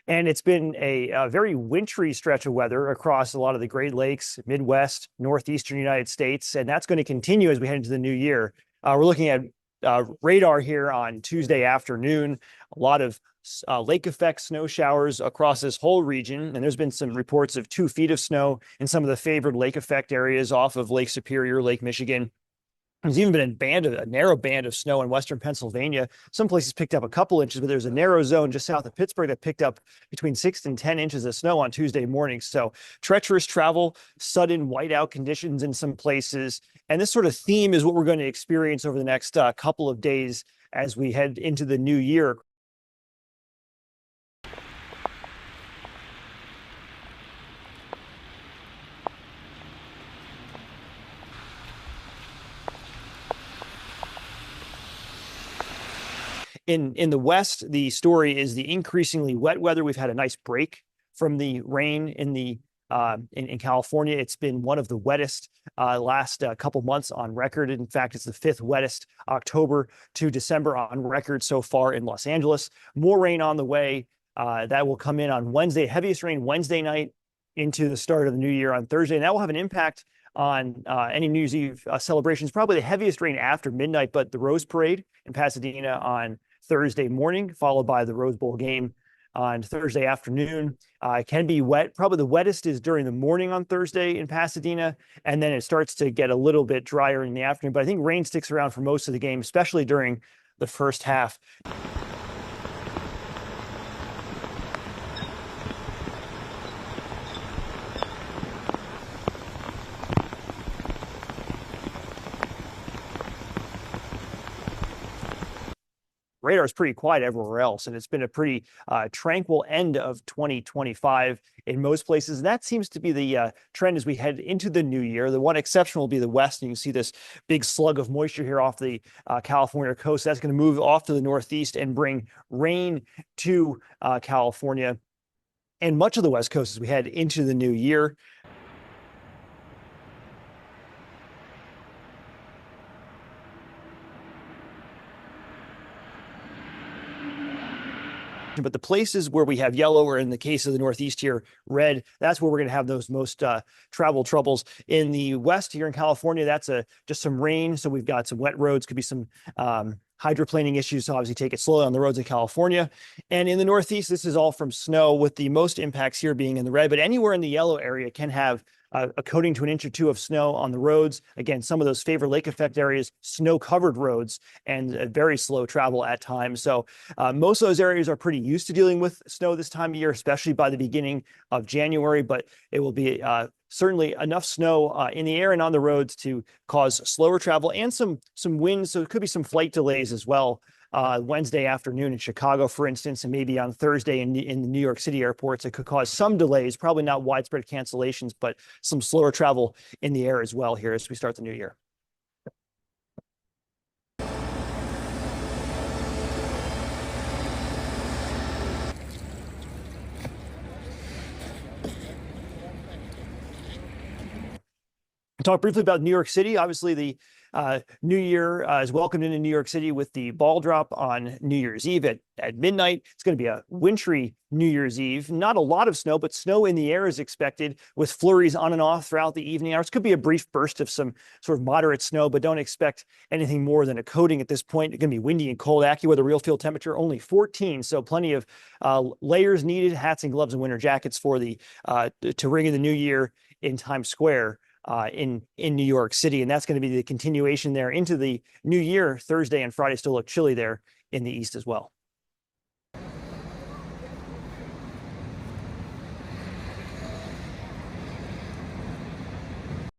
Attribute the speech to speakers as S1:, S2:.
S1: And it's been a very wintry stretch of weather across a lot of the Great Lakes, Midwest, northeastern United States, and that's going to continue as we head into the new year. We're looking at radar here on Tuesday afternoon. A lot of lake effect snow showers across this whole region, and there's been some reports of 2 feet of snow in some of the favored lake effect areas off of Lake Superior, Lake Michigan. There's even been a narrow band of snow in western Pennsylvania. Some places picked up a couple inches, but there's a narrow zone just south of Pittsburgh that picked up between 6 and 10 inches of snow on Tuesday morning. So treacherous travel, sudden whiteout conditions in some places. And this sort of theme is what we're going to experience over the next couple of days as we head into the new year. In the West, the story is the increasingly wet weather. We've had a nice break from the rain in California. It's been one of the wettest last couple months on record. In fact, it's the 5th wettest October to December on record so far in Los Angeles. More rain on the way. That will come in on Wednesday. Heaviest rain Wednesday night into the start of the new year on Thursday. And that will have an impact on any New Year's Eve celebrations. Probably the heaviest rain after midnight, but the Rose Parade in Pasadena on Thursday morning, followed by the Rose Bowl game on Thursday afternoon. It can be wet. Probably the wettest is during the morning on Thursday in Pasadena, and then it starts to get a little bit drier in the afternoon. But I think rain sticks around for most of the game, especially during the first half. Radar is pretty quiet everywhere else, and it's been a pretty tranquil end of 2025 in most places. And that seems to be the trend as we head into the new year. The one exception will be the West, and you see this big slug of moisture here off the California coast. That's going to move off to the Northeast and bring rain to California and much of the West Coast as we head into the new year. But the places where we have yellow, or in the case of the Northeast here, red, that's where we're going to have those most travel troubles. In the West here in California, that's just some rain. So we've got some wet roads, could be some hydroplaning issues. So obviously take it slowly on the roads in California. And in the Northeast, this is all from snow, with the most impacts here being in the red. But anywhere in the yellow area can have a coating to 1 inch or 2 of snow on the roads. Again, some of those favored lake effect areas, snow-covered roads, and very slow travel at times. So most of those areas are pretty used to dealing with snow this time of year, especially by the beginning of January. But it will be certainly enough snow in the air and on the roads to cause slower travel and some wind. So it could be some flight delays as well. Wednesday afternoon in Chicago, for instance, and maybe on Thursday in the New York City airports. It could cause some delays, probably not widespread cancellations, but some slower travel in the air as well here as we start the new year. Talk briefly about New York City. Obviously, the New Year is welcomed into New York City with the ball drop on New Year's Eve at midnight. It's going to be a wintry New Year's Eve. Not a lot of snow, but snow in the air is expected, with flurries on and off throughout the evening hours. Could be a brief burst of some sort of moderate snow, but don't expect anything more than a coating at this point. It's going to be windy and cold. AccuWeather real field temperature only 14, so plenty of layers needed, hats and gloves and winter jackets for to ring in the new year in Times Square in New York City. And that's going to be the continuation there into the new year. Thursday and Friday still look chilly there in the east as well.